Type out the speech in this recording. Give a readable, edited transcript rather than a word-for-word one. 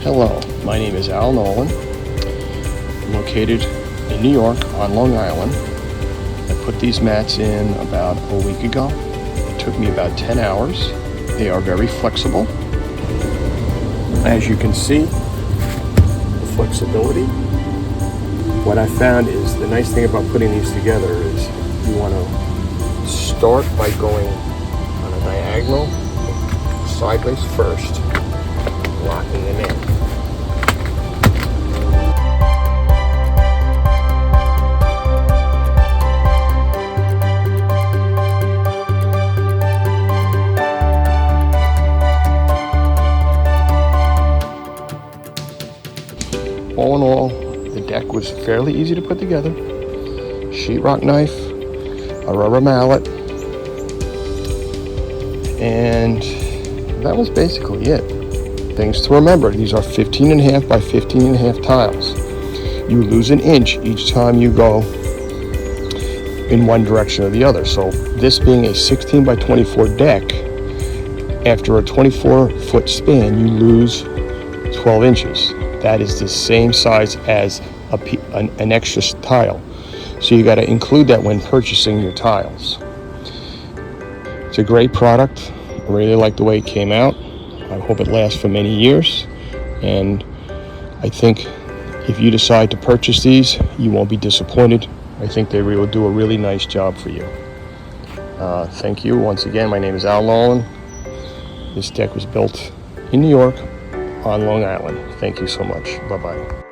Hello, my name is Al Nolan. I'm located in New York on Long Island. I put these mats in about a week ago. It took me about 10 hours. They are very flexible. As you can see, the flexibility. What I found is the nice thing about putting these together is you want to start by going on a diagonal, sideways first, locking them in. All in all, the deck was fairly easy to put together. Sheetrock knife, a rubber mallet, and that was basically it. Things to remember, these are 15.5 by 15.5 tiles. You lose an inch each time you go in one direction or the other. So this being a 16 by 24 deck, after a 24-foot span, you lose 12 inches. That is the same size as an extra tile. So you got to include that when purchasing your tiles. It's a great product. I really like the way it came out. I hope it lasts for many years. And I think if you decide to purchase these, you won't be disappointed. I think they will do a really nice job for you. Thank you. Once again, my name is Al Nolan. This deck was built in New York on Long Island. Thank you so much. Bye-bye.